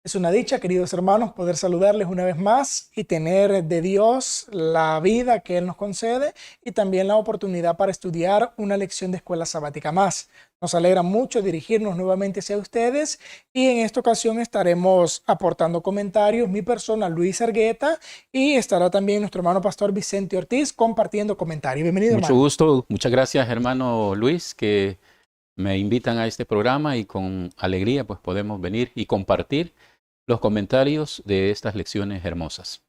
Es una dicha, queridos hermanos, poder saludarles una vez más y tener de Dios la vida que Él nos concede y también la oportunidad para estudiar una lección de escuela sabática más. Nos alegra mucho dirigirnos nuevamente hacia ustedes y en esta ocasión estaremos aportando comentarios, mi persona Luis Argueta, y estará también nuestro hermano pastor Vicente Ortiz compartiendo comentarios. Bienvenido, Mucho hermano. gusto, muchas gracias, hermano Luis, que me invitan a este programa y con alegría pues podemos venir y compartir los comentarios de estas lecciones hermosas.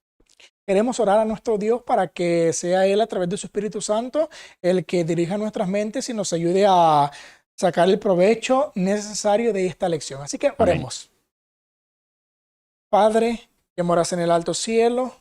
Queremos orar a nuestro Dios para que sea Él a través de su Espíritu Santo el que dirija nuestras mentes y nos ayude a sacar el provecho necesario de esta lección. Así que Amén. oremos. Padre, que moras en el alto cielo,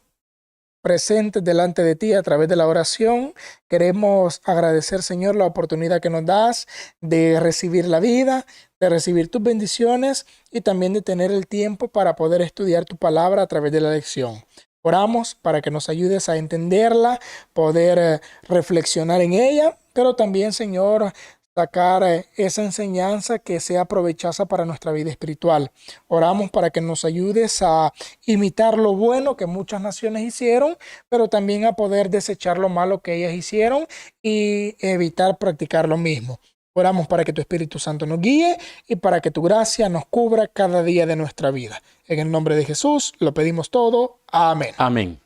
presentes delante de ti a través de la oración, queremos agradecer, Señor, la oportunidad que nos das de recibir la vida, de recibir tus bendiciones y también de tener el tiempo para poder estudiar tu palabra a través de la lección. Oramos para que nos ayudes a entenderla, poder reflexionar en ella, pero también, Señor, sacar esa enseñanza que sea provechosa para nuestra vida espiritual. Oramos para que nos ayudes a imitar lo bueno que muchas naciones hicieron, pero también a poder desechar lo malo que ellas hicieron y evitar practicar lo mismo. Oramos para que tu Espíritu Santo nos guíe y para que tu gracia nos cubra cada día de nuestra vida. En el nombre de Jesús lo pedimos todo. Amén. Amén.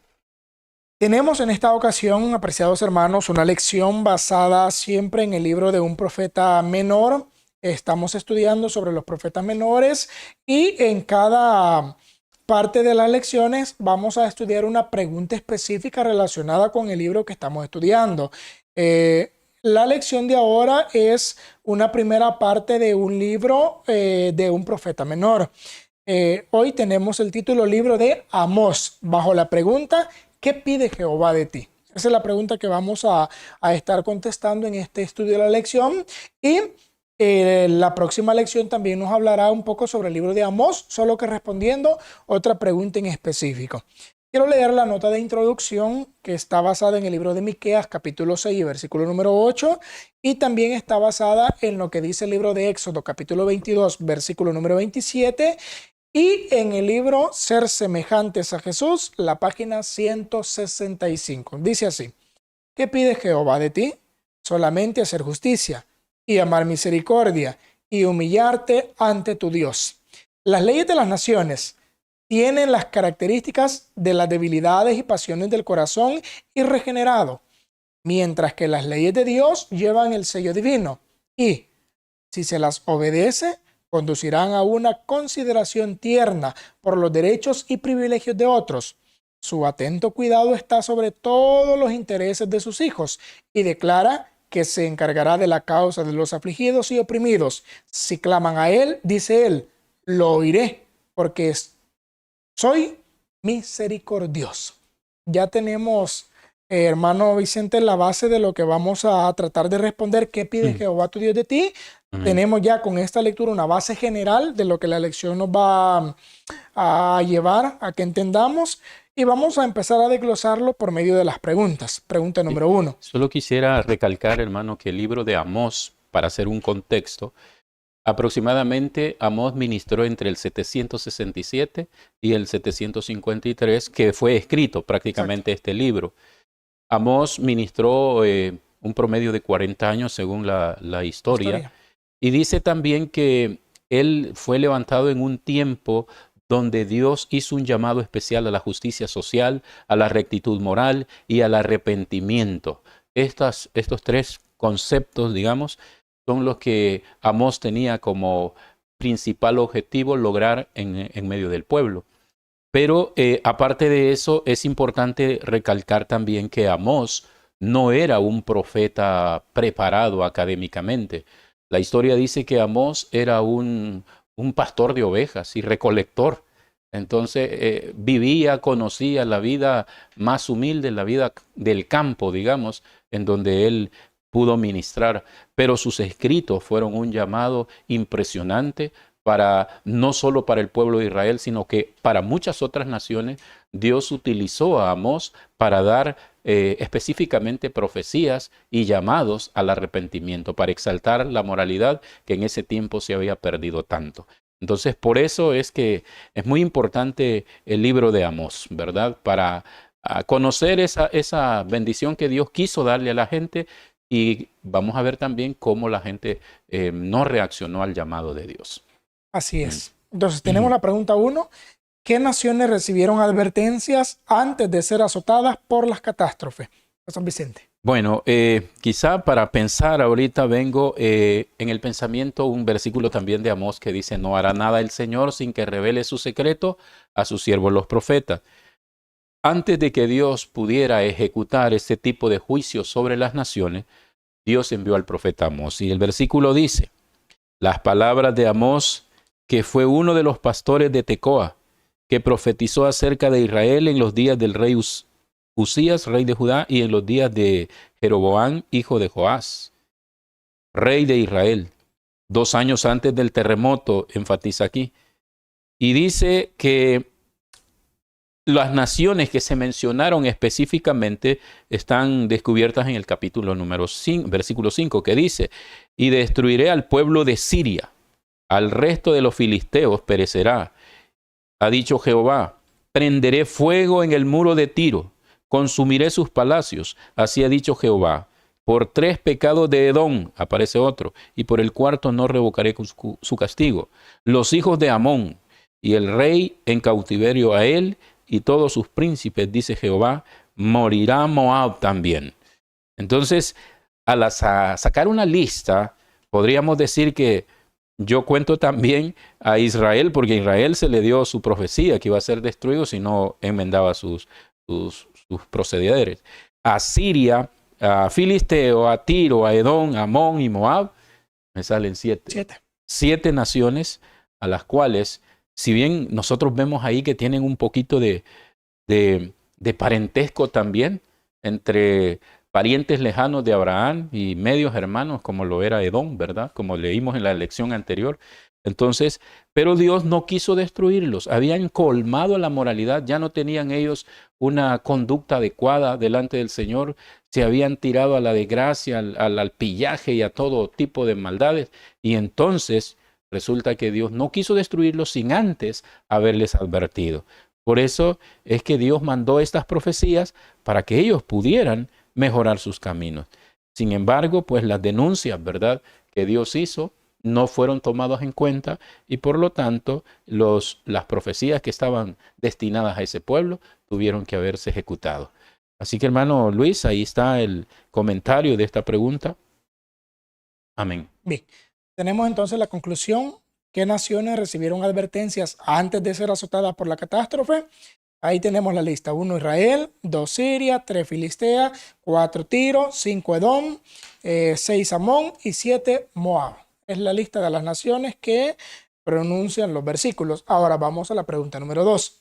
Tenemos en esta ocasión, apreciados hermanos, una lección basada siempre en el libro de un profeta menor. Estamos estudiando sobre los profetas menores y en cada parte de las lecciones vamos a estudiar una pregunta específica relacionada con el libro que estamos estudiando. La lección de ahora es una primera parte de un libro de un profeta menor. Hoy tenemos el título libro de Amós, bajo la pregunta: ¿qué pide Jehová de ti? Esa es la pregunta que vamos a estar contestando en este estudio de la lección. Y la próxima lección también nos hablará un poco sobre el libro de Amós, solo que respondiendo otra pregunta en específico. Quiero leer la nota de introducción que está basada en el libro de Miqueas, capítulo 6, versículo número 8, y también está basada en lo que dice el libro de Éxodo, capítulo 22, versículo número 27, y en el libro Ser semejantes a Jesús, la página 165. Dice así: ¿qué pide Jehová de ti? Solamente hacer justicia y amar misericordia y humillarte ante tu Dios. Las leyes de las naciones tienen las características de las debilidades y pasiones del corazón irregenerado, mientras que las leyes de Dios llevan el sello divino y, si se las obedece, conducirán a una consideración tierna por los derechos y privilegios de otros. Su atento cuidado está sobre todos los intereses de sus hijos y declara que se encargará de la causa de los afligidos y oprimidos. Si claman a él, dice él, lo oiré, porque soy misericordioso. Ya tenemos, hermano Vicente, la base de lo que vamos a tratar de responder. ¿Qué pide Jehová tu Dios de ti? Amén. Tenemos ya con esta lectura una base general de lo que la lección nos va a llevar a que entendamos, y vamos a empezar a desglosarlo por medio de las preguntas. Pregunta número 1. Solo quisiera recalcar, hermano, que el libro de Amós, para hacer un contexto, aproximadamente Amós ministró entre el 767 y el 753, que fue escrito prácticamente este libro. Amós ministró un promedio de 40 años según la historia. Y dice también que él fue levantado en un tiempo donde Dios hizo un llamado especial a la justicia social, a la rectitud moral y al arrepentimiento. Estos tres conceptos, digamos, son los que Amós tenía como principal objetivo lograr en medio del pueblo. Pero aparte de eso, es importante recalcar también que Amós no era un profeta preparado académicamente. La historia dice que Amós era un pastor de ovejas y recolector. Entonces vivía, conocía la vida más humilde, la vida del campo, digamos, en donde él pudo ministrar. Pero sus escritos fueron un llamado impresionante no solo para el pueblo de Israel, sino que para muchas otras naciones. Dios utilizó a Amós para dar específicamente profecías y llamados al arrepentimiento, para exaltar la moralidad que en ese tiempo se había perdido tanto. Entonces, por eso es que es muy importante el libro de Amós, ¿verdad? Para conocer esa bendición que Dios quiso darle a la gente, y vamos a ver también cómo la gente no reaccionó al llamado de Dios. Así es. Entonces tenemos la pregunta 1. ¿Qué naciones recibieron advertencias antes de ser azotadas por las catástrofes? San Vicente. Bueno, quizá para pensar ahorita vengo en el pensamiento un versículo también de Amós que dice: no hará nada el Señor sin que revele su secreto a sus siervos los profetas. Antes de que Dios pudiera ejecutar este tipo de juicio sobre las naciones, Dios envió al profeta Amós. Y el versículo dice: las palabras de Amós, que fue uno de los pastores de Tecoa, que profetizó acerca de Israel en los días del rey Usías, rey de Judá, y en los días de Jeroboam, hijo de Joás, rey de Israel, 2 años antes del terremoto, enfatiza aquí. Y dice que las naciones que se mencionaron específicamente están descubiertas en el capítulo número 5, versículo 5, que dice: y destruiré al pueblo de Siria, al resto de los filisteos perecerá. Ha dicho Jehová: prenderé fuego en el muro de Tiro, consumiré sus palacios. Así ha dicho Jehová: por 3 pecados de Edom, aparece otro, y por el 4º no revocaré su castigo. Los hijos de Amón, y el rey en cautiverio a él, y todos sus príncipes, dice Jehová, morirá Moab también. Entonces, al sacar una lista, podríamos decir que yo cuento también a Israel, porque a Israel se le dio su profecía que iba a ser destruido si no enmendaba sus procederes. A Siria, a Filisteo, a Tiro, a Edom, a Amón y Moab, me salen 7. 7 naciones a las cuales, si bien nosotros vemos ahí que tienen un poquito de parentesco también entre parientes lejanos de Abraham y medios hermanos, como lo era Edom, ¿verdad? Como leímos en la lección anterior. Entonces, pero Dios no quiso destruirlos. Habían colmado la moralidad, ya no tenían ellos una conducta adecuada delante del Señor, se habían tirado a la desgracia, al pillaje y a todo tipo de maldades. Y entonces resulta que Dios no quiso destruirlos sin antes haberles advertido. Por eso es que Dios mandó estas profecías para que ellos pudieran mejorar sus caminos. Sin embargo, pues las denuncias, ¿verdad?, que Dios hizo no fueron tomadas en cuenta, y por lo tanto las profecías que estaban destinadas a ese pueblo tuvieron que haberse ejecutado. Así que, hermano Luis, ahí está el comentario de esta pregunta. Amén. Bien, tenemos entonces la conclusión. ¿Qué naciones recibieron advertencias antes de ser azotadas por la catástrofe? Ahí tenemos la lista: 1 Israel, 2 Siria, 3 Filistea, 4 Tiro, 5 Edom, 6 Amón y 7 Moab. Es la lista de las naciones que pronuncian los versículos. Ahora vamos a la pregunta número 2.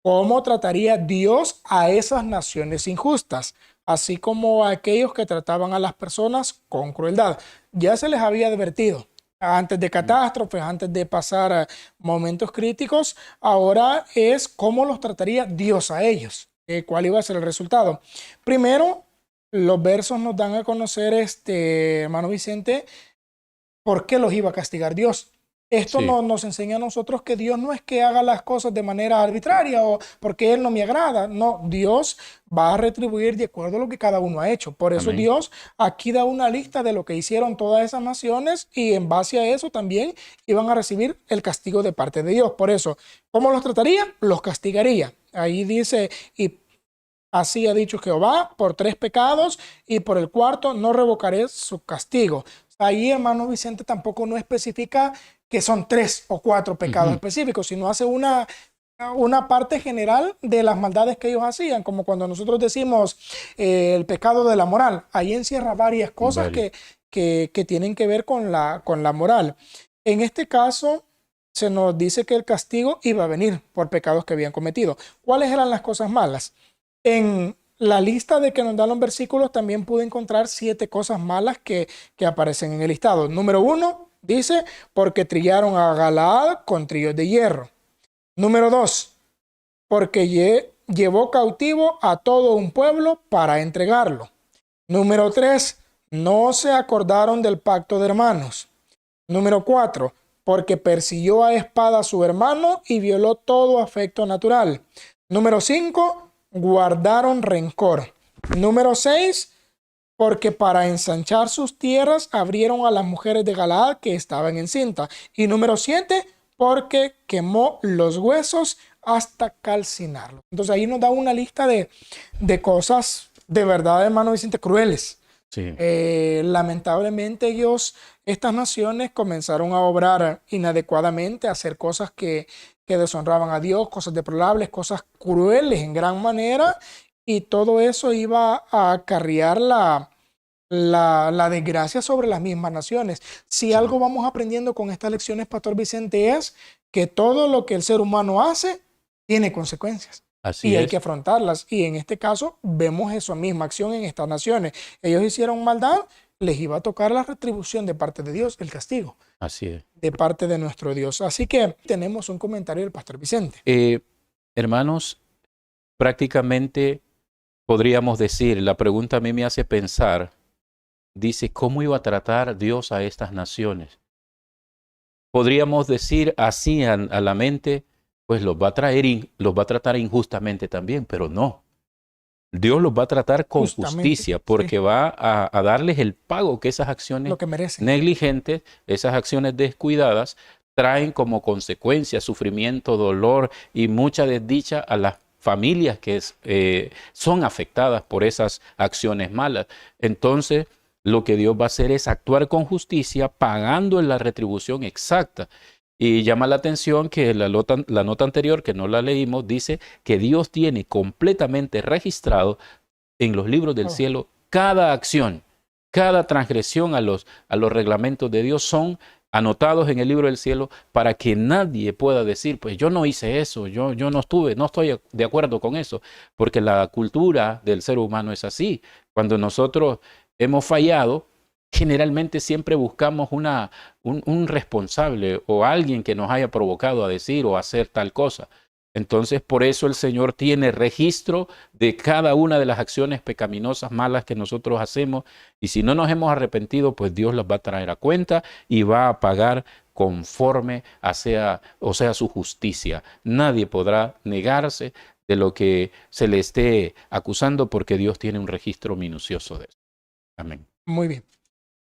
¿Cómo trataría Dios a esas naciones injustas, así como a aquellos que trataban a las personas con crueldad? Ya se les había advertido antes de catástrofes, antes de pasar momentos críticos. Ahora es cómo los trataría Dios a ellos, cuál iba a ser el resultado. Primero, los versos nos dan a conocer, hermano Vicente, por qué los iba a castigar Dios. Esto Sí. nos enseña a nosotros que Dios no es que haga las cosas de manera arbitraria o porque Él no me agrada. No, Dios va a retribuir de acuerdo a lo que cada uno ha hecho. Por eso Amén. Dios aquí da una lista de lo que hicieron todas esas naciones, y en base a eso también iban a recibir el castigo de parte de Dios. Por eso, ¿cómo los trataría? Los castigaría. Ahí dice: y así ha dicho Jehová, por 3 pecados, y por el 4º no revocaré su castigo. Ahí, hermano Vicente, tampoco no especifica que son 3 o 4 pecados específicos, sino hace una parte general de las maldades que ellos hacían, como cuando nosotros decimos el pecado de la moral. Ahí encierra varias cosas que tienen que ver con la moral. En este caso, se nos dice que el castigo iba a venir por pecados que habían cometido. ¿Cuáles eran las cosas malas? En la lista de que nos dan los versículos también pude encontrar 7 cosas malas que aparecen en el listado. Número 1 dice: porque trillaron a Galaad con trillos de hierro. Número 2, porque llevó cautivo a todo un pueblo para entregarlo. Número 3, no se acordaron del pacto de hermanos. Número 4, porque persiguió a espada a su hermano y violó todo afecto natural. Número 5, guardaron rencor. Número 6, porque para ensanchar sus tierras abrieron a las mujeres de Galaad que estaban encinta. Y número 7, porque quemó los huesos hasta calcinarlos. Entonces ahí nos da una lista de cosas de verdad, hermano Vicente, crueles. Sí. Lamentablemente estas naciones comenzaron a obrar inadecuadamente, a hacer cosas que deshonraban a Dios, cosas deplorables, cosas crueles en gran manera, y todo eso iba a acarrear la desgracia sobre las mismas naciones. Si Sí. algo vamos aprendiendo con estas lecciones, Pastor Vicente, es que todo lo que el ser humano hace tiene consecuencias. Así Y hay es. que afrontarlas. Y en este caso vemos esa misma acción en estas naciones. Ellos hicieron maldad, les iba a tocar la retribución de parte de Dios, el castigo Así es. de parte de nuestro Dios. Así que tenemos un comentario del Pastor Vicente. Hermanos, prácticamente podríamos decir, la pregunta a mí me hace pensar, dice, ¿cómo iba a tratar Dios a estas naciones? Podríamos decir así a la mente, pues los va a tratar injustamente también, pero no. Dios los va a tratar con justicia, porque sí, va a darles el pago que esas acciones lo que merecen. negligentes, esas acciones descuidadas, traen como consecuencia sufrimiento, dolor y mucha desdicha a las familias que son afectadas por esas acciones malas. Entonces, lo que Dios va a hacer es actuar con justicia, pagando en la retribución exacta. Y llama la atención que la nota anterior, que no la leímos, dice que Dios tiene completamente registrado en los libros del cielo cada acción, cada transgresión a los reglamentos de Dios son anotados en el libro del cielo para que nadie pueda decir, pues yo no hice eso, yo no estoy de acuerdo con eso, porque la cultura del ser humano es así. Cuando nosotros hemos fallado, generalmente siempre buscamos un responsable o alguien que nos haya provocado a decir o hacer tal cosa. Entonces, por eso el Señor tiene registro de cada una de las acciones pecaminosas, malas que nosotros hacemos. Y si no nos hemos arrepentido, pues Dios las va a traer a cuenta y va a pagar conforme sea su justicia. Nadie podrá negarse de lo que se le esté acusando porque Dios tiene un registro minucioso de eso. Amén. Muy bien.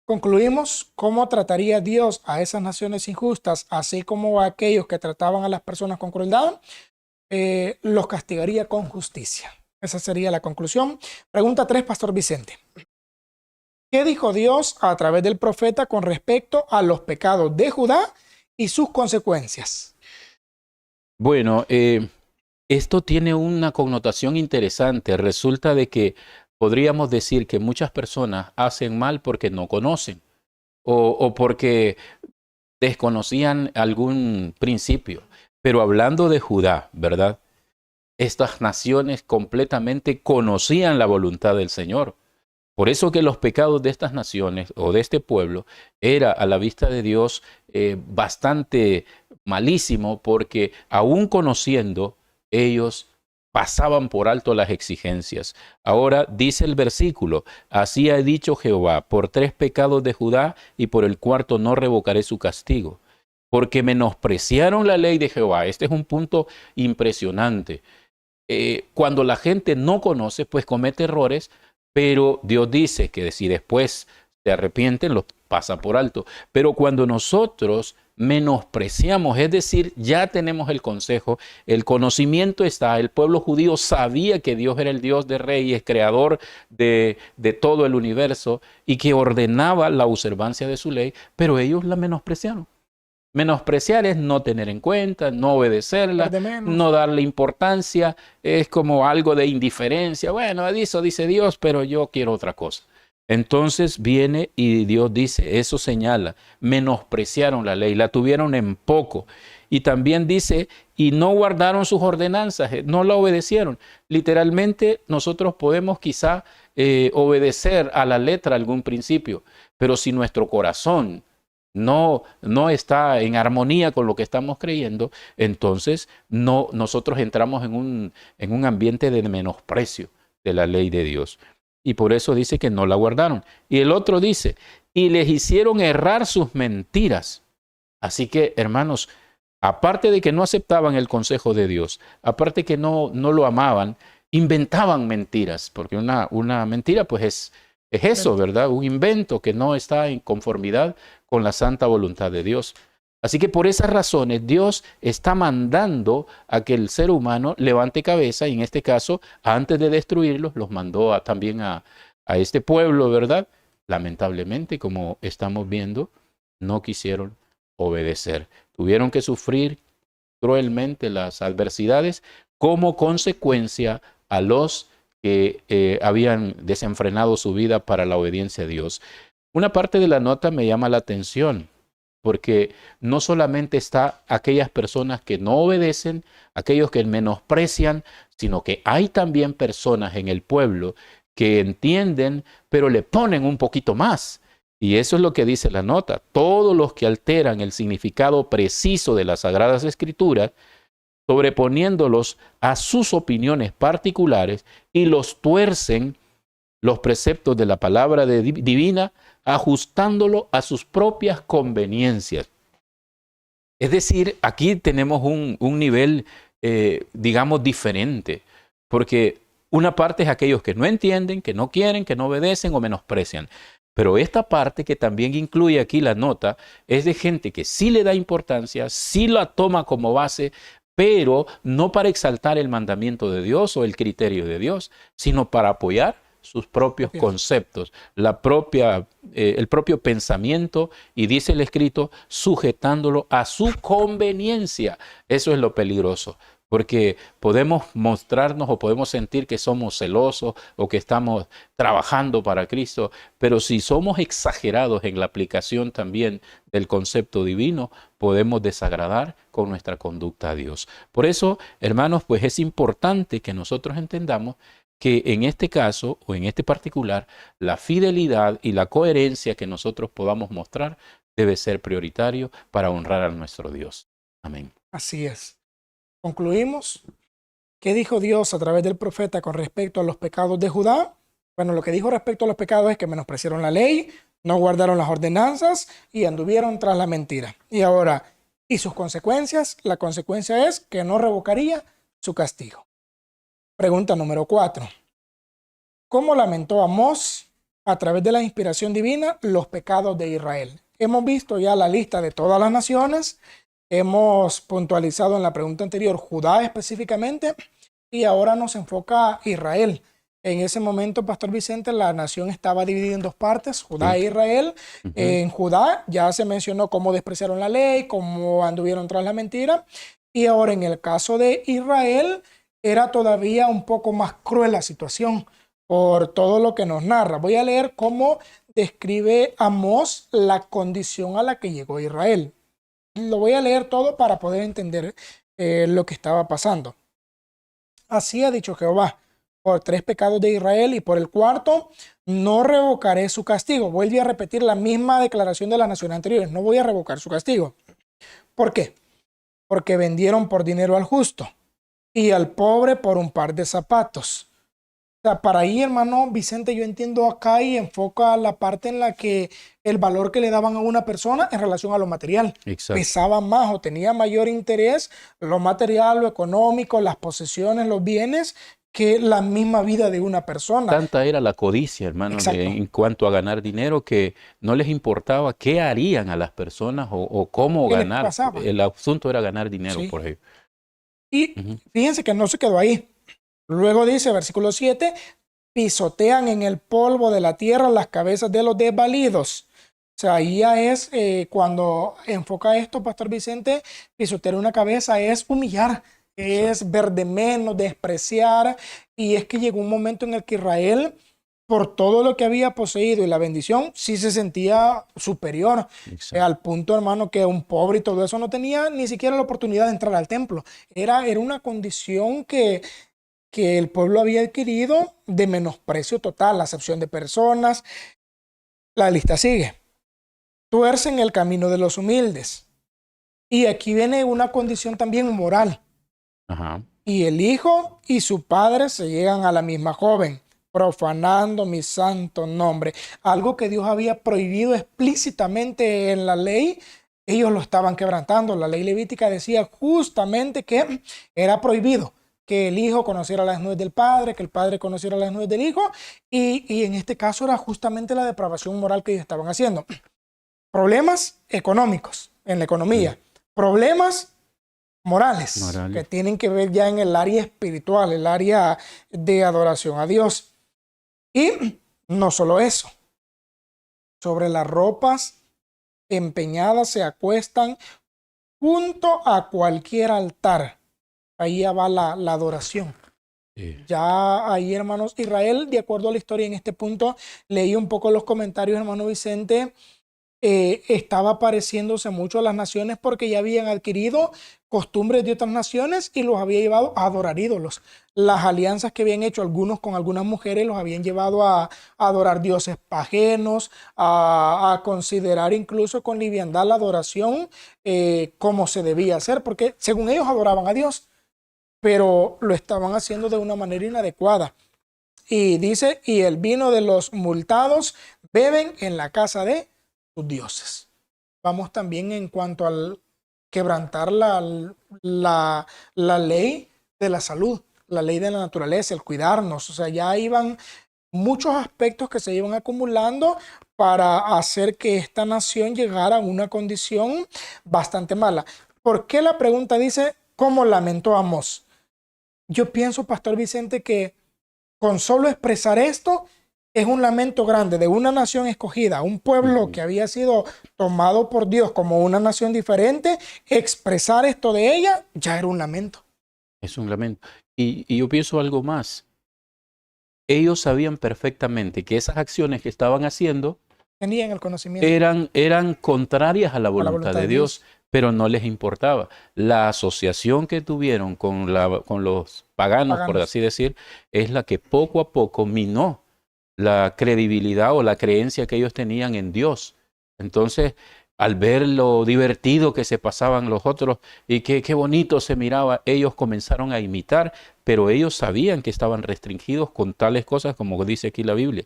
Concluimos cómo trataría Dios a esas naciones injustas, así como a aquellos que trataban a las personas con crueldad, los castigaría con justicia. Esa sería la conclusión. Pregunta 3, Pastor Vicente. ¿Qué dijo Dios a través del profeta con respecto a los pecados de Judá y sus consecuencias? Bueno, esto tiene una connotación interesante. Resulta de que podríamos decir que muchas personas hacen mal porque no conocen o porque desconocían algún principio. Pero hablando de Judá, ¿verdad? Estas naciones completamente conocían la voluntad del Señor. Por eso que los pecados de estas naciones o de este pueblo era a la vista de Dios bastante malísimo, porque aún conociendo, ellos pasaban por alto las exigencias. Ahora dice el versículo, así ha dicho Jehová, por 3 pecados de Judá y por el 4º no revocaré su castigo. Porque menospreciaron la ley de Jehová. Este es un punto impresionante. Cuando la gente no conoce, pues comete errores, pero Dios dice que si después se arrepienten, los pasa por alto. Pero cuando nosotros menospreciamos, es decir, ya tenemos el consejo, el conocimiento está, el pueblo judío sabía que Dios era el Dios de reyes, creador de todo el universo y que ordenaba la observancia de su ley, pero ellos la menospreciaron. Menospreciar es no tener en cuenta, no obedecerla, no darle importancia, es como algo de indiferencia. Bueno, eso dice Dios, pero yo quiero otra cosa. Entonces viene y Dios dice, eso señala, menospreciaron la ley, la tuvieron en poco. Y también dice, y no guardaron sus ordenanzas, no la obedecieron. Literalmente nosotros podemos quizá obedecer a la letra algún principio, pero si nuestro corazón no está en armonía con lo que estamos creyendo, entonces nosotros entramos en un ambiente de menosprecio de la ley de Dios. Y por eso dice que no la guardaron. Y el otro dice, y les hicieron errar sus mentiras. Así que, hermanos, aparte de que no aceptaban el consejo de Dios, aparte que no lo amaban, inventaban mentiras, porque una mentira pues es eso, ¿verdad? Un invento que no está en conformidad con la santa voluntad de Dios. Así que por esas razones Dios está mandando a que el ser humano levante cabeza y en este caso, antes de destruirlos, los mandó también a este pueblo, ¿verdad? Lamentablemente, como estamos viendo, no quisieron obedecer. Tuvieron que sufrir cruelmente las adversidades como consecuencia a los que habían desenfrenado su vida para la obediencia a Dios. Una parte de la nota me llama la atención, porque no solamente está aquellas personas que no obedecen, aquellos que menosprecian, sino que hay también personas en el pueblo que entienden, pero le ponen un poquito más. Y eso es lo que dice la nota. Todos los que alteran el significado preciso de las Sagradas Escrituras, sobreponiéndolos a sus opiniones particulares y los tuercen los preceptos de la palabra divina, ajustándolo a sus propias conveniencias. Es decir, aquí tenemos un nivel, digamos, diferente, porque una parte es aquellos que no entienden, que no quieren, que no obedecen o menosprecian. Pero esta parte que también incluye aquí la nota es de gente que sí le da importancia, sí la toma como base, pero no para exaltar el mandamiento de Dios o el criterio de Dios, sino para apoyar sus propios conceptos, el propio pensamiento, y dice el escrito, sujetándolo a su conveniencia. Eso es lo peligroso, porque podemos mostrarnos o podemos sentir que somos celosos o que estamos trabajando para Cristo, pero si somos exagerados en la aplicación también del concepto divino, podemos desagradar con nuestra conducta a Dios. Por eso, hermanos, pues es importante que nosotros entendamos que en este caso o en este particular, la fidelidad y la coherencia que nosotros podamos mostrar debe ser prioritario para honrar a nuestro Dios. Amén. Así es. Concluimos. ¿Qué dijo Dios a través del profeta con respecto a los pecados de Judá? Bueno, lo que dijo respecto a los pecados es que menospreciaron la ley, no guardaron las ordenanzas y anduvieron tras la mentira. Y ahora, ¿y sus consecuencias? La consecuencia es que no revocaría su castigo. Pregunta número 4. ¿Cómo lamentó Amós a través de la inspiración divina los pecados de Israel? Hemos visto ya la lista de todas las naciones. Hemos puntualizado en la pregunta anterior Judá específicamente y ahora nos enfoca Israel. En ese momento, Pastor Vicente, la nación estaba dividida en dos partes, Judá e Israel. En Judá ya se mencionó cómo despreciaron la ley, cómo anduvieron tras la mentira. Y ahora en el caso de Israel era todavía un poco más cruel la situación por todo lo que nos narra. Voy a leer cómo describe Amós la condición a la que llegó Israel. Lo voy a leer todo para poder entender lo que estaba pasando. Así ha dicho Jehová, por 3 pecados de Israel y por el cuarto no revocaré su castigo. Vuelve a repetir la misma declaración de las naciones anteriores. No voy a revocar su castigo. ¿Por qué? Porque vendieron por dinero al justo y al pobre por un par de zapatos. O sea, para ahí, hermano Vicente, yo entiendo acá y enfoca la parte en la que el valor que le daban a una persona en relación a lo material. Exacto. Pesaba más o tenía mayor interés lo material, lo económico, las posesiones, los bienes, que la misma vida de una persona. Tanta era la codicia, hermano, en cuanto a ganar dinero, que no les importaba qué harían a las personas o cómo ganar. El asunto era ganar dinero por ello. Y fíjense que no se quedó ahí. Luego dice, versículo 7, pisotean en el polvo de la tierra las cabezas de los desvalidos. O sea, ahí ya es cuando enfoca esto, Pastor Vicente, pisotear una cabeza es humillar, es ver de menos, despreciar. Y es que llegó un momento en el que Israel, por todo lo que había poseído y la bendición, sí se sentía superior. Al punto, hermano, que un pobre y todo eso no tenía ni siquiera la oportunidad de entrar al templo. Era una condición que el pueblo había adquirido de menosprecio total, la acepción de personas. La lista sigue. Tuercen el camino de los humildes. Y aquí viene una condición también moral. Y el hijo y su padre se llegan a la misma joven, profanando mi santo nombre. Algo que Dios había prohibido explícitamente en la ley ellos lo estaban quebrantando. La ley levítica decía justamente que era prohibido que el hijo conociera las nudes del padre, que el padre conociera las nudes del hijo, y en este caso era justamente la depravación moral que ellos estaban haciendo. Problemas económicos en la economía, problemas morales que tienen que ver ya en el área espiritual, el área de adoración a Dios. Y no solo eso, sobre las ropas empeñadas se acuestan junto a cualquier altar. Ahí ya va la adoración. Sí. Ya ahí, hermanos, Israel, de acuerdo a la historia en este punto, leí un poco los comentarios, hermano Vicente, estaba pareciéndose mucho a las naciones porque ya habían adquirido costumbres de otras naciones y los había llevado a adorar ídolos. Las alianzas que habían hecho algunos con algunas mujeres los habían llevado a adorar dioses ajenos, a considerar incluso con liviandad la adoración como se debía hacer, porque según ellos adoraban a Dios, pero lo estaban haciendo de una manera inadecuada. Y dice, y el vino de los multados beben en la casa de sus dioses. Vamos también en cuanto al quebrantar la ley de la salud, la ley de la naturaleza, el cuidarnos. O sea, ya iban muchos aspectos que se iban acumulando para hacer que esta nación llegara a una condición bastante mala. ¿Por qué la pregunta dice, cómo lamentó Amós? Yo pienso, Pastor Vicente, que con solo expresar esto, es un lamento grande de una nación escogida, un pueblo que había sido tomado por Dios como una nación diferente. Expresar esto de ella ya era un lamento. Es un lamento. Y yo pienso algo más. Ellos sabían perfectamente que esas acciones que estaban haciendo tenían el conocimiento. Eran contrarias a la voluntad de Dios, pero no les importaba. La asociación que tuvieron con los paganos, por así decir, es la que poco a poco minó la credibilidad o la creencia que ellos tenían en Dios. Entonces, al ver lo divertido que se pasaban los otros y qué bonito se miraba, ellos comenzaron a imitar, pero ellos sabían que estaban restringidos con tales cosas como dice aquí la Biblia.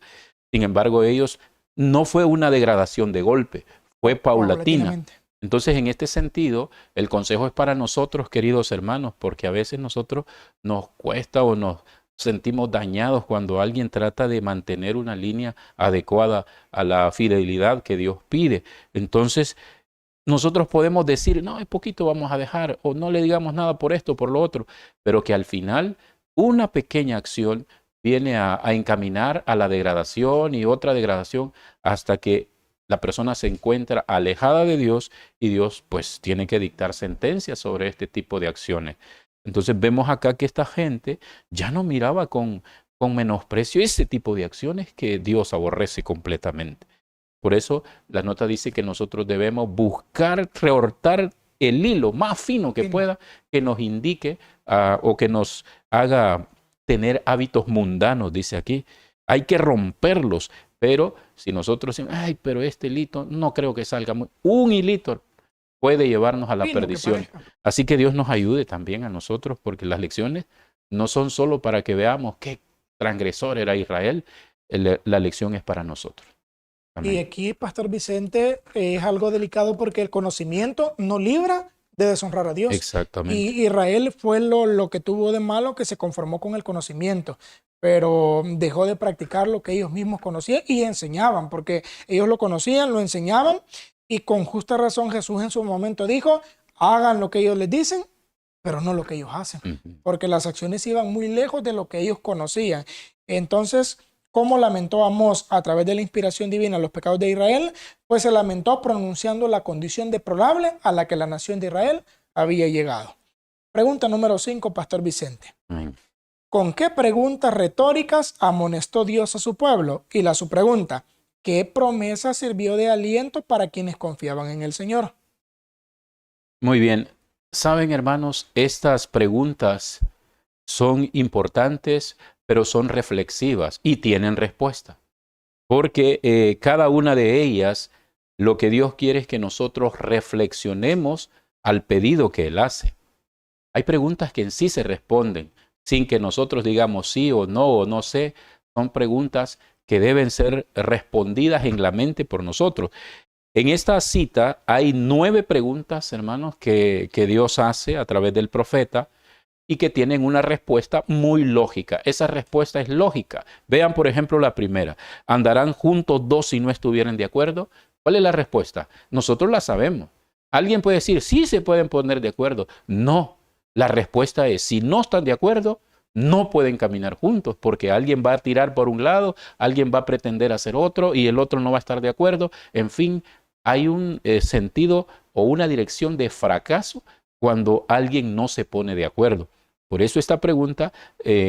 Sin embargo, ellos no fue una degradación de golpe, fue paulatina. Entonces, en este sentido, el consejo es para nosotros, queridos hermanos, porque a veces nosotros nos cuesta o nos sentimos dañados cuando alguien trata de mantener una línea adecuada a la fidelidad que Dios pide. Entonces, nosotros podemos decir, no, es poquito, vamos a dejar, o no le digamos nada por esto, por lo otro, pero que al final una pequeña acción viene a encaminar a la degradación y otra degradación hasta que la persona se encuentra alejada de Dios y Dios pues tiene que dictar sentencias sobre este tipo de acciones. Entonces vemos acá que esta gente ya no miraba con menosprecio ese tipo de acciones que Dios aborrece completamente. Por eso la nota dice que nosotros debemos buscar reortar el hilo más fino que pueda, que nos indique o que nos haga tener hábitos mundanos, dice aquí. Hay que romperlos, pero si nosotros decimos, ay, pero este hilito no creo que salga muy... Un hilito puede llevarnos a la perdición. Así que Dios nos ayude también a nosotros, porque las lecciones no son solo para que veamos qué transgresor era Israel, la lección es para nosotros. Amén. Y aquí, Pastor Vicente, es algo delicado porque el conocimiento no libra de deshonrar a Dios. Exactamente. Y Israel fue lo que tuvo de malo, que se conformó con el conocimiento, pero dejó de practicar lo que ellos mismos conocían y enseñaban, porque ellos lo conocían, lo enseñaban, y con justa razón Jesús en su momento dijo, hagan lo que ellos les dicen, pero no lo que ellos hacen, porque las acciones iban muy lejos de lo que ellos conocían. Entonces, ¿cómo lamentó Amós a través de la inspiración divina los pecados de Israel? Pues se lamentó pronunciando la condición deplorable a la que la nación de Israel había llegado. Pregunta número 5, Pastor Vicente. ¿Con qué preguntas retóricas amonestó Dios a su pueblo? Y la subpregunta, ¿qué promesa sirvió de aliento para quienes confiaban en el Señor? Muy bien. Saben, hermanos, estas preguntas son importantes, pero son reflexivas y tienen respuesta. Porque cada una de ellas, lo que Dios quiere es que nosotros reflexionemos al pedido que Él hace. Hay preguntas que en sí se responden, sin que nosotros digamos sí o no sé. Son preguntas que deben ser respondidas en la mente por nosotros. En esta cita hay 9 preguntas, hermanos, que Dios hace a través del profeta y que tienen una respuesta muy lógica. Esa respuesta es lógica. Vean, por ejemplo, la primera. ¿Andarán juntos dos si no estuvieran de acuerdo? ¿Cuál es la respuesta? Nosotros la sabemos. Alguien puede decir, sí se pueden poner de acuerdo. No. La respuesta es, si no están de acuerdo, no pueden caminar juntos, porque alguien va a tirar por un lado, alguien va a pretender hacer otro y el otro no va a estar de acuerdo. En fin, hay un sentido o una dirección de fracaso cuando alguien no se pone de acuerdo. Por eso esta pregunta,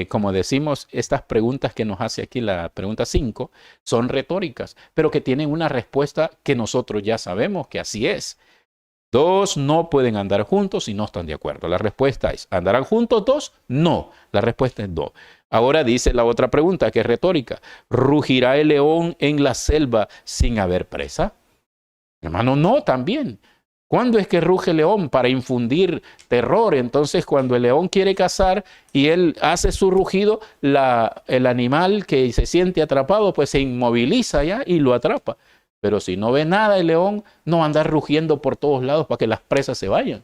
como decimos, estas preguntas que nos hace aquí la pregunta 5, son retóricas, pero que tienen una respuesta que nosotros ya sabemos que así es. Dos no pueden andar juntos si no están de acuerdo. La respuesta es, ¿andarán juntos dos? No. La respuesta es no. Ahora dice la otra pregunta, que es retórica. ¿Rugirá el león en la selva sin haber presa? Hermano, no, también. ¿Cuándo es que ruge el león? Para infundir terror. Entonces, cuando el león quiere cazar y él hace su rugido, el animal que se siente atrapado, pues se inmoviliza ya y lo atrapa. Pero si no ve nada el león, no va a andar rugiendo por todos lados para que las presas se vayan,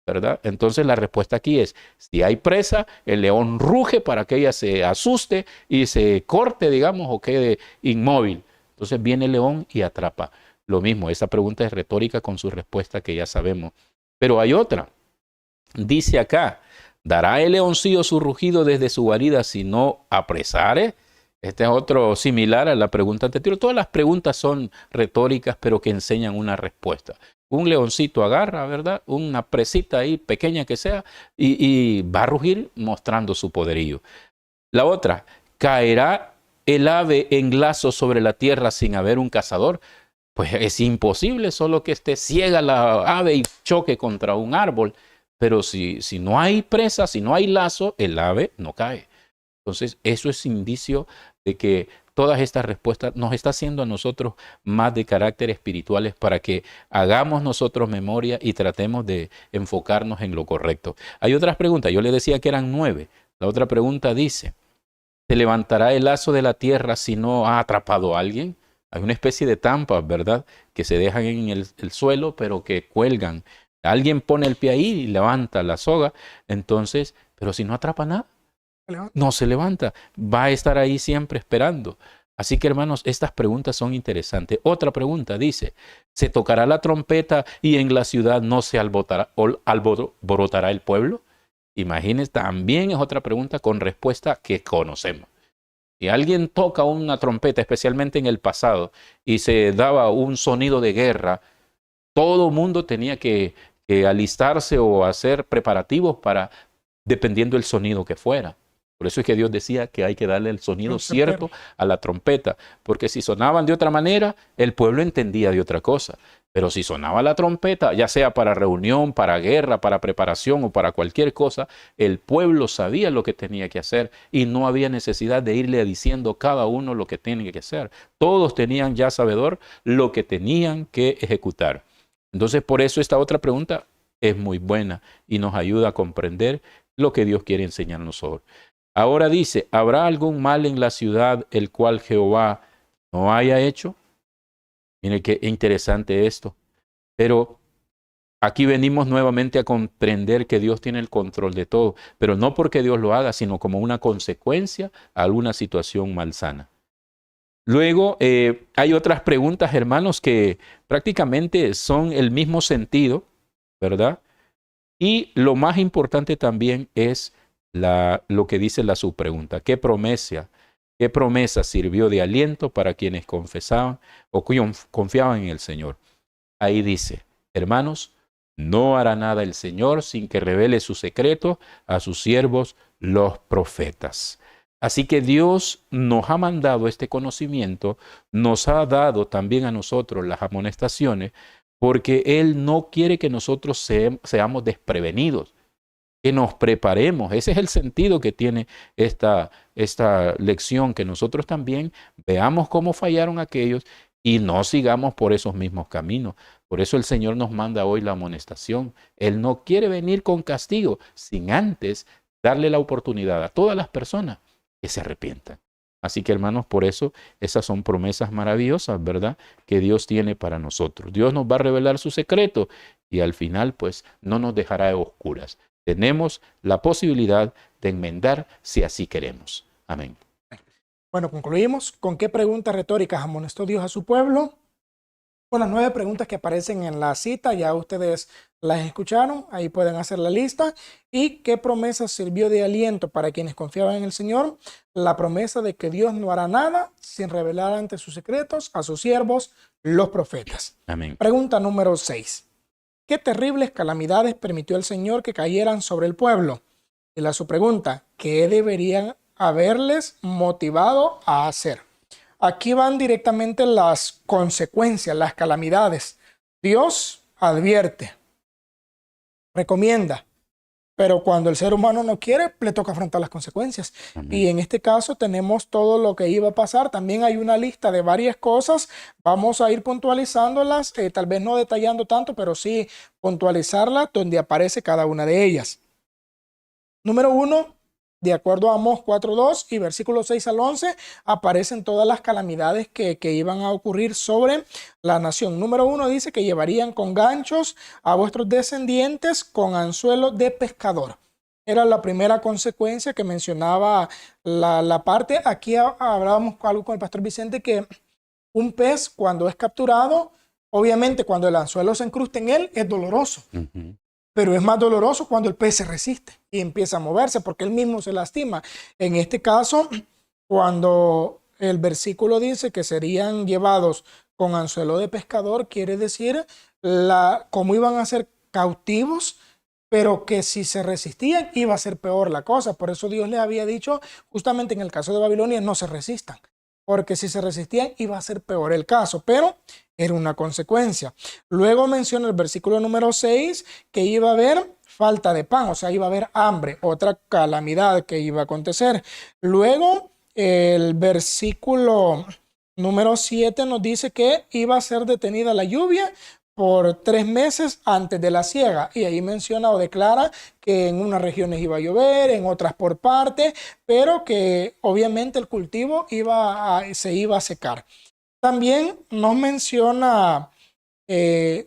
¿verdad? Entonces la respuesta aquí es, si hay presa, el león ruge para que ella se asuste y se corte, digamos, o quede inmóvil. Entonces viene el león y atrapa. Lo mismo, esa pregunta es retórica con su respuesta que ya sabemos. Pero hay otra. Dice acá, ¿dará el leoncillo su rugido desde su guarida si no apresare? Este es otro similar a la pregunta anterior. Todas las preguntas son retóricas, pero que enseñan una respuesta. Un leoncito agarra, ¿verdad? Una presita ahí, pequeña que sea, y va a rugir mostrando su poderío. La otra, ¿caerá el ave en lazo sobre la tierra sin haber un cazador? Pues es imposible, solo que esté ciega la ave y choque contra un árbol. Pero si no hay presa, si no hay lazo, el ave no cae. Entonces, eso es indicio de que todas estas respuestas nos está haciendo a nosotros más de carácter espirituales para que hagamos nosotros memoria y tratemos de enfocarnos en lo correcto. Hay otras preguntas, yo le decía que eran 9. La otra pregunta dice, ¿se levantará el lazo de la tierra si no ha atrapado a alguien? Hay una especie de tampas, ¿verdad?, que se dejan en el suelo, pero que cuelgan. Alguien pone el pie ahí y levanta la soga, entonces, pero si no atrapa nada, no se levanta, va a estar ahí siempre esperando. Así que, hermanos, estas preguntas son interesantes. Otra pregunta dice, ¿se tocará la trompeta y en la ciudad no se alborotará el pueblo? Imagínense, también es otra pregunta con respuesta que conocemos. Si alguien toca una trompeta, especialmente en el pasado, y se daba un sonido de guerra, todo mundo tenía que alistarse o hacer preparativos para, dependiendo del sonido que fuera. Por eso es que Dios decía que hay que darle el sonido cierto a la trompeta, porque si sonaban de otra manera, el pueblo entendía de otra cosa. Pero si sonaba la trompeta, ya sea para reunión, para guerra, para preparación o para cualquier cosa, el pueblo sabía lo que tenía que hacer y no había necesidad de irle diciendo cada uno lo que tenía que hacer. Todos tenían ya sabedor lo que tenían que ejecutar. Entonces, por eso esta otra pregunta es muy buena y nos ayuda a comprender lo que Dios quiere enseñarnos sobre. Ahora dice, ¿habrá algún mal en la ciudad el cual Jehová no haya hecho? Miren qué interesante esto. Pero aquí venimos nuevamente a comprender que Dios tiene el control de todo, pero no porque Dios lo haga, sino como una consecuencia a alguna situación malsana. Luego hay otras preguntas, hermanos, que prácticamente son el mismo sentido, ¿verdad? Y lo más importante también es lo que dice la subpregunta. ¿Qué promesa sirvió de aliento para quienes confesaban o confiaban en el Señor? Ahí dice, hermanos, no hará nada el Señor sin que revele su secreto a sus siervos, los profetas. Así que Dios nos ha mandado este conocimiento, nos ha dado también a nosotros las amonestaciones, porque Él no quiere que nosotros seamos desprevenidos, que nos preparemos. Ese es el sentido que tiene esta lección, que nosotros también veamos cómo fallaron aquellos y no sigamos por esos mismos caminos. Por eso el Señor nos manda hoy la amonestación. Él no quiere venir con castigo sin antes darle la oportunidad a todas las personas que se arrepientan. Así que, hermanos, por eso esas son promesas maravillosas, ¿verdad?, que Dios tiene para nosotros. Dios nos va a revelar su secreto y al final, pues, no nos dejará a oscuras. Tenemos la posibilidad de enmendar si así queremos. Amén. Bueno, concluimos. ¿Con qué preguntas retóricas amonestó Dios a su pueblo? Con las 9 preguntas que aparecen en la cita, ya ustedes las escucharon, ahí pueden hacer la lista. ¿Y qué promesa sirvió de aliento para quienes confiaban en el Señor? La promesa de que Dios no hará nada sin revelar ante sus secretos a sus siervos, los profetas. Amén. Pregunta número 6. ¿Qué terribles calamidades permitió el Señor que cayeran sobre el pueblo? Y la subpregunta, ¿qué deberían haberles motivado a hacer? Aquí van directamente las consecuencias, las calamidades. Dios advierte, recomienda, pero cuando el ser humano no quiere, le toca afrontar las consecuencias. Amén. Y en este caso tenemos todo lo que iba a pasar. También hay una lista de varias cosas. Vamos a ir puntualizándolas, tal vez no detallando tanto, pero sí puntualizarlas donde aparece cada una de ellas. Número 1. De acuerdo a Amós 4:2 y versículos 6 al 11, aparecen todas las calamidades que iban a ocurrir sobre la nación. Número 1 dice que llevarían con ganchos a vuestros descendientes con anzuelo de pescador. Era la primera consecuencia que mencionaba la parte. Aquí hablábamos algo con el pastor Vicente, que un pez cuando es capturado, obviamente cuando el anzuelo se incrusta en él, es doloroso. Pero es más doloroso cuando el pez se resiste y empieza a moverse porque él mismo se lastima. En este caso, cuando el versículo dice que serían llevados con anzuelo de pescador, quiere decir cómo iban a ser cautivos, pero que si se resistían iba a ser peor la cosa. Por eso Dios les había dicho, justamente en el caso de Babilonia, no se resistan, porque si se resistían iba a ser peor el caso, pero era una consecuencia. Luego menciona el versículo número 6 que iba a haber falta de pan, o sea, iba a haber hambre, otra calamidad que iba a acontecer. Luego el versículo número 7 nos dice que iba a ser detenida la lluvia por 3 meses antes de la siega, y ahí menciona o declara que en unas regiones iba a llover, en otras por parte, pero que obviamente el cultivo se iba a secar. También nos menciona en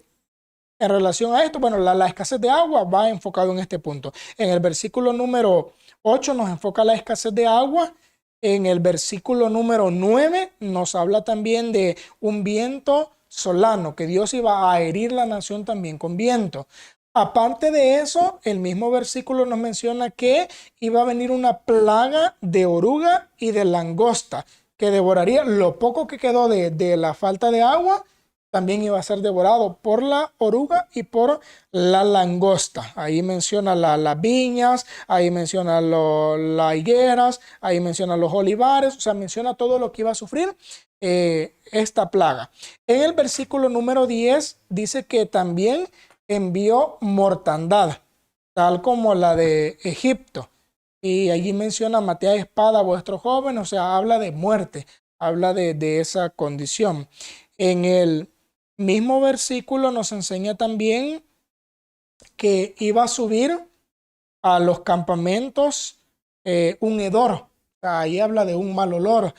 relación a esto, bueno, la escasez de agua va enfocado en este punto. En el versículo número 8 nos enfoca la escasez de agua. En el versículo número 9 nos habla también de un viento solano, que Dios iba a herir la nación también con viento. Aparte de eso, el mismo versículo nos menciona que iba a venir una plaga de oruga y de langosta, que devoraría lo poco que quedó de la falta de agua. También iba a ser devorado por la oruga y por la langosta. Ahí menciona las viñas, ahí menciona las higueras, ahí menciona los olivares, o sea, menciona todo lo que iba a sufrir esta plaga. En el versículo número 10 dice que también envió mortandad, tal como la de Egipto. Y allí menciona maté a espada a vuestro joven, o sea, habla de muerte, habla de esa condición. En el mismo versículo nos enseña también que iba a subir a los campamentos un hedor. Ahí habla de un mal olor,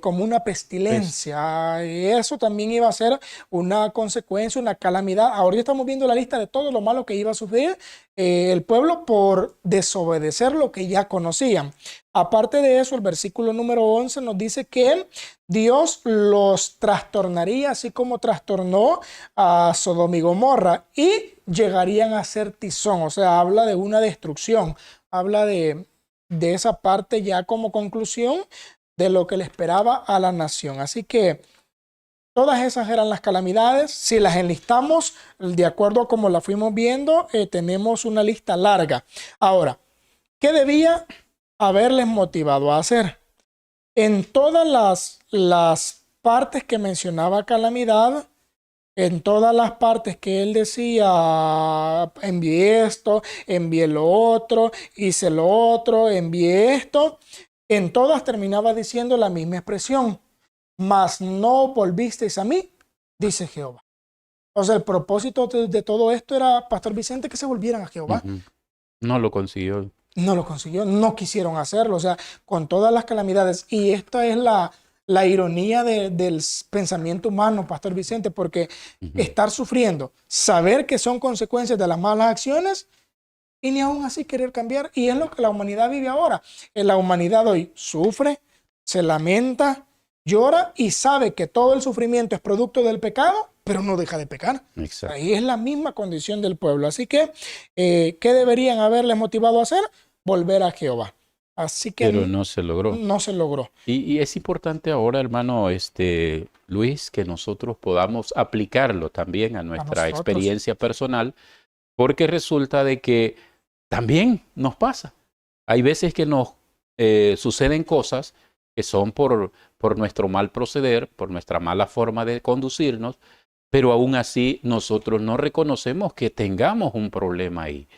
como una pestilencia. Y eso también iba a ser una consecuencia, una calamidad. Ahora ya estamos viendo la lista de todo lo malo que iba a sufrir el pueblo por desobedecer lo que ya conocían. Aparte de eso, el versículo número 11 nos dice que Dios los trastornaría, así como trastornó a Sodoma y Gomorra, y llegarían a ser tizón. O sea, habla de una destrucción, habla de esa parte ya como conclusión de lo que le esperaba a la nación. Así que todas esas eran las calamidades. Si las enlistamos de acuerdo a como la fuimos viendo, tenemos una lista larga. Ahora, ¿qué debía haberles motivado a hacer? En todas las partes que mencionaba calamidad, en todas las partes que él decía, envié esto, envié lo otro, hice lo otro, envié esto, en todas terminaba diciendo la misma expresión: mas no volvisteis a mí, dice Jehová. O sea, el propósito de todo esto era, Pastor Vicente, que se volvieran a Jehová. No lo consiguió. No lo consiguió, no quisieron hacerlo, o sea, con todas las calamidades. Y esta es la ironía del pensamiento humano, Pastor Vicente, porque Ujú. estar sufriendo, saber que son consecuencias de las malas acciones y ni aún así querer cambiar. Y es lo que la humanidad vive ahora. La humanidad hoy sufre, se lamenta, llora y sabe que todo el sufrimiento es producto del pecado, pero no deja de pecar. Exacto. Ahí es la misma condición del pueblo. Así que, ¿qué deberían haberles motivado a hacer? Volver a Jehová. Así que Pero no se logró. no se logró. Y es importante ahora, hermano, Luis, que nosotros podamos aplicarlo también a A nuestra nosotros. experiencia personal, porque resulta de que también nos pasa. Hay veces que nos suceden cosas que son por nuestro mal proceder, por nuestra mala forma de conducirnos, pero aún así nosotros no reconocemos que tengamos un problema ahí.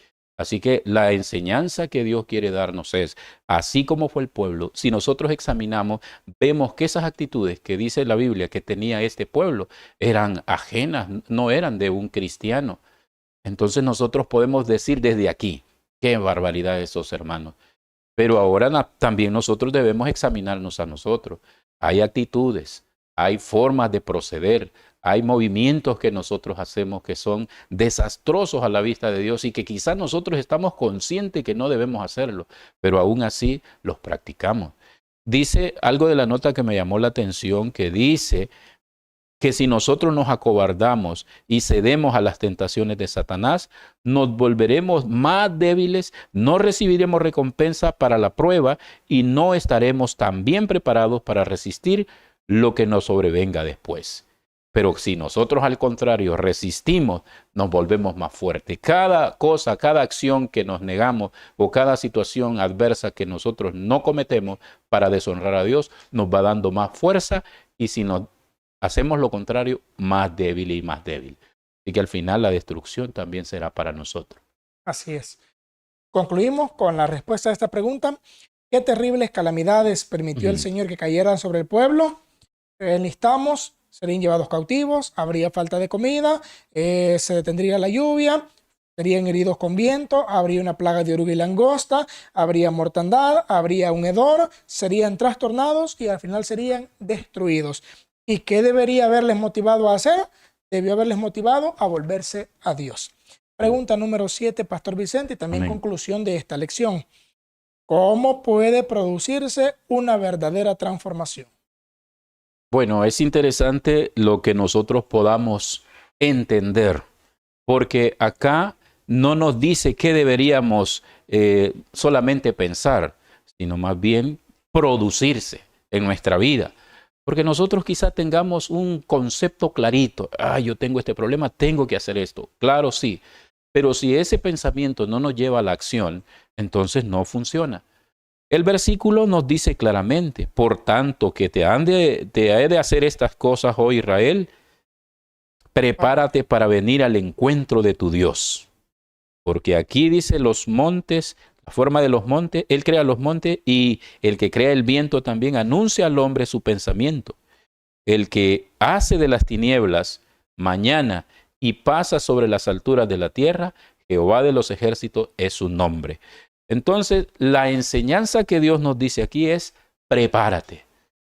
Así que la enseñanza que Dios quiere darnos es, así como fue el pueblo, si nosotros examinamos, vemos que esas actitudes que dice la Biblia que tenía este pueblo eran ajenas, no eran de un cristiano. Entonces nosotros podemos decir desde aquí, qué barbaridad esos hermanos. Pero ahora también nosotros debemos examinarnos a nosotros. Hay actitudes, hay formas de proceder, hay movimientos que nosotros hacemos que son desastrosos a la vista de Dios y que quizás nosotros estamos conscientes que no debemos hacerlo, pero aún así los practicamos. Dice algo de la nota que me llamó la atención, que dice que si nosotros nos acobardamos y cedemos a las tentaciones de Satanás, nos volveremos más débiles, no recibiremos recompensa para la prueba y no estaremos tan bien preparados para resistir lo que nos sobrevenga después. Pero si nosotros al contrario resistimos, nos volvemos más fuertes. Cada cosa, cada acción que nos negamos o cada situación adversa que nosotros no cometemos para deshonrar a Dios, nos va dando más fuerza y si nos hacemos lo contrario, más débil y más débil. Y que al final la destrucción también será para nosotros. Así es. Concluimos con la respuesta a esta pregunta. ¿Qué terribles calamidades permitió el Señor que cayeran sobre el pueblo? Enlistamos, serían llevados cautivos, habría falta de comida, se detendría la lluvia, serían heridos con viento, habría una plaga de oruga y langosta, habría mortandad, habría un hedor, serían trastornados y al final serían destruidos. ¿Y qué debería haberles motivado a hacer? Debió haberles motivado a volverse a Dios. Pregunta número 7, Pastor Vicente, y también Amén. conclusión de esta lección. ¿Cómo puede producirse una verdadera transformación? Bueno, es interesante lo que nosotros podamos entender, porque acá no nos dice qué deberíamos solamente pensar, sino más bien producirse en nuestra vida. Porque nosotros quizá tengamos un concepto clarito, yo tengo este problema, tengo que hacer esto. Claro, sí, pero si ese pensamiento no nos lleva a la acción, entonces no funciona. El versículo nos dice claramente, por tanto que te he de hacer estas cosas, oh Israel, prepárate para venir al encuentro de tu Dios. Porque aquí dice los montes, la forma de los montes, Él crea los montes y el que crea el viento también anuncia al hombre su pensamiento. El que hace de las tinieblas mañana y pasa sobre las alturas de la tierra, Jehová de los ejércitos es su nombre. Entonces, la enseñanza que Dios nos dice aquí es, prepárate.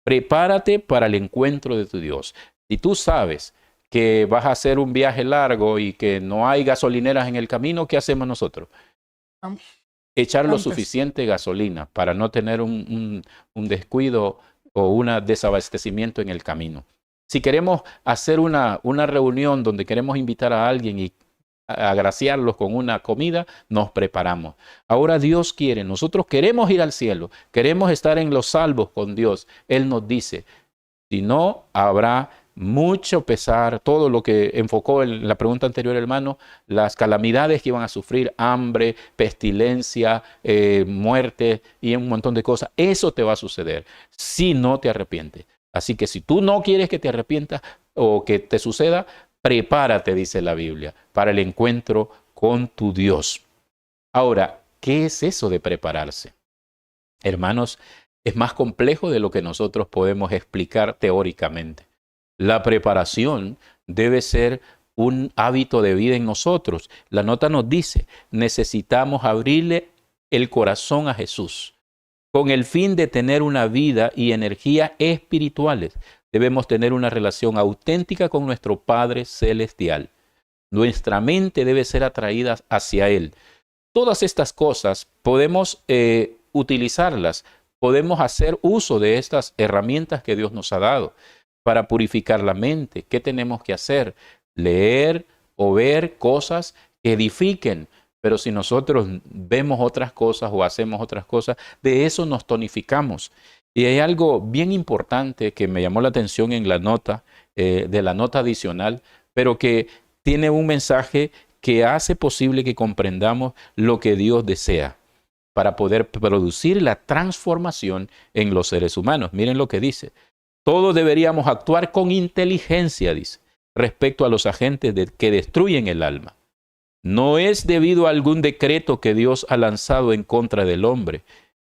Prepárate para el encuentro de tu Dios. Si tú sabes que vas a hacer un viaje largo y que no hay gasolineras en el camino, ¿qué hacemos nosotros? Echar lo Antes, suficiente gasolina para no tener un descuido o un desabastecimiento en el camino. Si queremos hacer una reunión donde queremos invitar a alguien y agraciarlos con una comida, nos preparamos. Ahora Dios quiere, nosotros queremos ir al cielo, queremos estar en los salvos con Dios. Él nos dice, si no, habrá mucho pesar, todo lo que enfocó en la pregunta anterior, hermano, las calamidades que iban a sufrir, hambre, pestilencia, muerte y un montón de cosas. Eso te va a suceder si no te arrepientes. Así que si tú no quieres que te arrepientas o que te suceda, prepárate, dice la Biblia, para el encuentro con tu Dios. Ahora, ¿qué es eso de prepararse? Hermanos, es más complejo de lo que nosotros podemos explicar teóricamente. La preparación debe ser un hábito de vida en nosotros. La nota nos dice, necesitamos abrirle el corazón a Jesús, con el fin de tener una vida y energía espirituales. Debemos tener una relación auténtica con nuestro Padre Celestial. Nuestra mente debe ser atraída hacia Él. Todas estas cosas podemos utilizarlas, podemos hacer uso de estas herramientas que Dios nos ha dado para purificar la mente. ¿Qué tenemos que hacer? Leer o ver cosas que edifiquen. Pero si nosotros vemos otras cosas o hacemos otras cosas, de eso nos tonificamos. Y hay algo bien importante que me llamó la atención en la nota, de la nota adicional, pero que tiene un mensaje que hace posible que comprendamos lo que Dios desea para poder producir la transformación en los seres humanos. Miren lo que dice. Todos deberíamos actuar con inteligencia, dice, respecto a los agentes que destruyen el alma. No es debido a algún decreto que Dios ha lanzado en contra del hombre.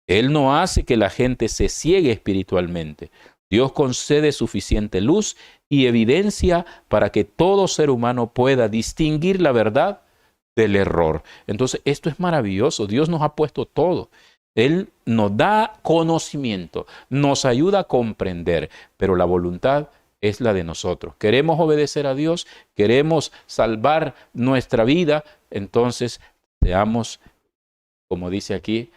Él no hace que la gente se ciegue espiritualmente. Dios concede suficiente luz y evidencia para que todo ser humano pueda distinguir la verdad del error. Entonces, esto es maravilloso. Dios nos ha puesto todo. Él nos da conocimiento, nos ayuda a comprender, pero la voluntad es la de nosotros. Queremos obedecer a Dios, queremos salvar nuestra vida, entonces seamos, como dice aquí,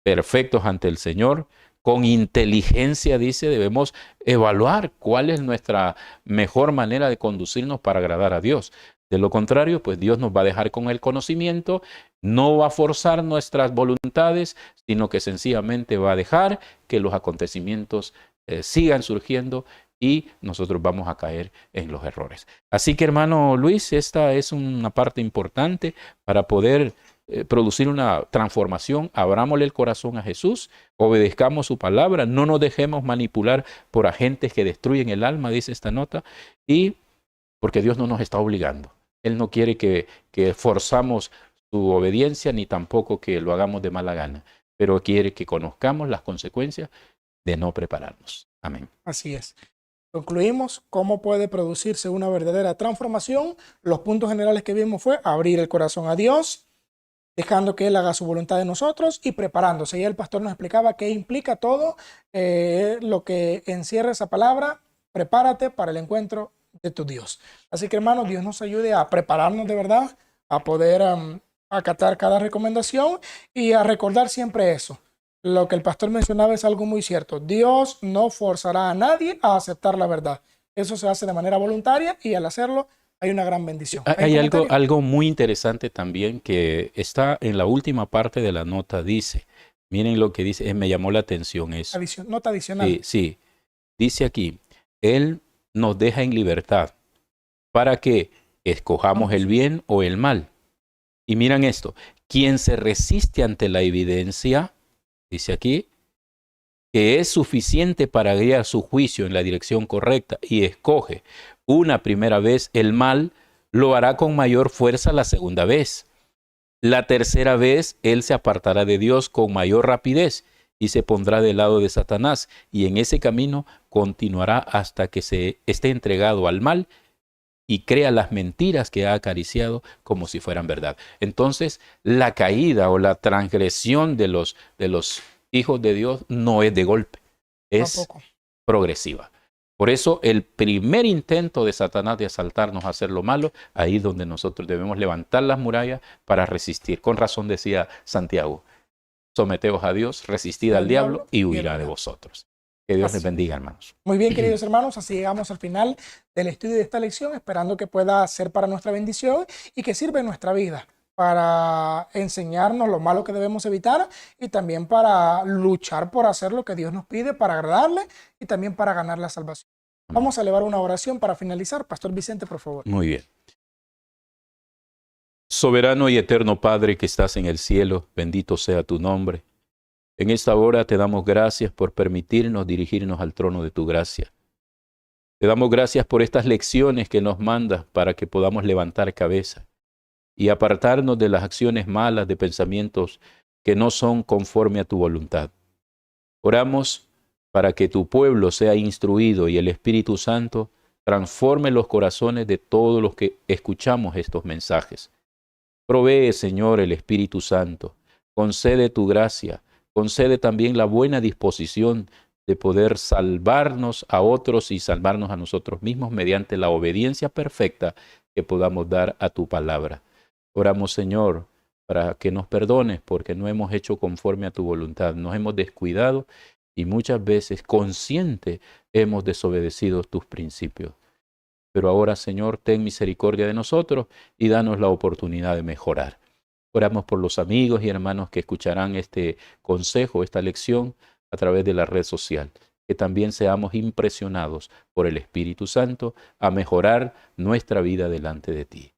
perfectos ante el Señor. Con inteligencia, dice, debemos evaluar cuál es nuestra mejor manera de conducirnos para agradar a Dios. De lo contrario, pues Dios nos va a dejar con el conocimiento, no va a forzar nuestras voluntades, sino que sencillamente va a dejar que los acontecimientos sigan surgiendo y nosotros vamos a caer en los errores. Así que, hermano Luis, esta es una parte importante para poder producir una transformación. Abrámosle el corazón a Jesús, obedezcamos su palabra, no nos dejemos manipular por agentes que destruyen el alma, dice esta nota, y porque Dios no nos está obligando. Él no quiere que forzamos su obediencia, ni tampoco que lo hagamos de mala gana, pero quiere que conozcamos las consecuencias de no prepararnos. Amén. Así es. Concluimos cómo puede producirse una verdadera transformación. Los puntos generales que vimos fue abrir el corazón a Dios, dejando que Él haga su voluntad de nosotros y preparándose. Y el pastor nos explicaba qué implica todo lo que encierra esa palabra. Prepárate para el encuentro de tu Dios. Así que, hermanos, Dios nos ayude a prepararnos de verdad, a poder acatar cada recomendación y a recordar siempre eso. Lo que el pastor mencionaba es algo muy cierto. Dios no forzará a nadie a aceptar la verdad. Eso se hace de manera voluntaria y al hacerlo hay una gran bendición. Hay algo muy interesante también que está en la última parte de la nota. Dice, miren lo que dice, me llamó la atención eso. Nota adicional. Sí. Dice aquí, Él nos deja en libertad para que escojamos el bien o el mal. Y miren esto, quien se resiste ante la evidencia, dice aquí, que es suficiente para guiar su juicio en la dirección correcta y escoge una primera vez el mal, lo hará con mayor fuerza la segunda vez. La tercera vez, él se apartará de Dios con mayor rapidez y se pondrá del lado de Satanás, y en ese camino continuará hasta que se esté entregado al mal y crea las mentiras que ha acariciado como si fueran verdad. Entonces, la caída o la transgresión de los hijos de Dios no es de golpe, es progresiva. Por eso el primer intento de Satanás de asaltarnos a hacer lo malo, ahí es donde nosotros debemos levantar las murallas para resistir. Con razón decía Santiago, someteos a Dios, resistid al diablo y huirá de vosotros. Que Dios les bendiga, hermanos. Muy bien, queridos hermanos, así llegamos al final del estudio de esta lección, esperando que pueda ser para nuestra bendición y que sirva en nuestra vida para enseñarnos lo malo que debemos evitar y también para luchar por hacer lo que Dios nos pide para agradarle y también para ganar la salvación. Vamos a elevar una oración para finalizar. Pastor Vicente, por favor. Muy bien. Soberano y eterno Padre que estás en el cielo, bendito sea tu nombre. En esta hora te damos gracias por permitirnos dirigirnos al trono de tu gracia. Te damos gracias por estas lecciones que nos mandas para que podamos levantar cabeza y apartarnos de las acciones malas, de pensamientos que no son conforme a tu voluntad. Oramos para que tu pueblo sea instruido y el Espíritu Santo transforme los corazones de todos los que escuchamos estos mensajes. Provee, Señor, el Espíritu Santo concede tu gracia, concede también la buena disposición de poder salvarnos a otros y salvarnos a nosotros mismos mediante la obediencia perfecta que podamos dar a tu palabra. Oramos, Señor, para que nos perdones porque no hemos hecho conforme a tu voluntad, nos hemos descuidado y muchas veces consciente hemos desobedecido tus principios. Pero ahora, Señor, ten misericordia de nosotros y danos la oportunidad de mejorar. Oramos por los amigos y hermanos que escucharán este consejo, esta lección a través de la red social. Que también seamos impresionados por el Espíritu Santo a mejorar nuestra vida delante de ti.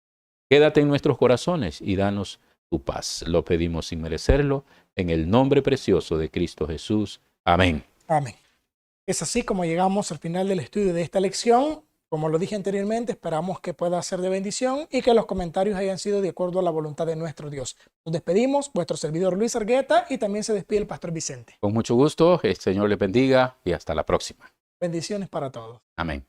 Quédate en nuestros corazones y danos tu paz. Lo pedimos sin merecerlo, en el nombre precioso de Cristo Jesús. Amén. Amén. Es así como llegamos al final del estudio de esta lección. Como lo dije anteriormente, esperamos que pueda ser de bendición y que los comentarios hayan sido de acuerdo a la voluntad de nuestro Dios. Nos despedimos, vuestro servidor Luis Argueta, y también se despide el pastor Vicente. Con mucho gusto, el Señor le bendiga y hasta la próxima. Bendiciones para todos. Amén.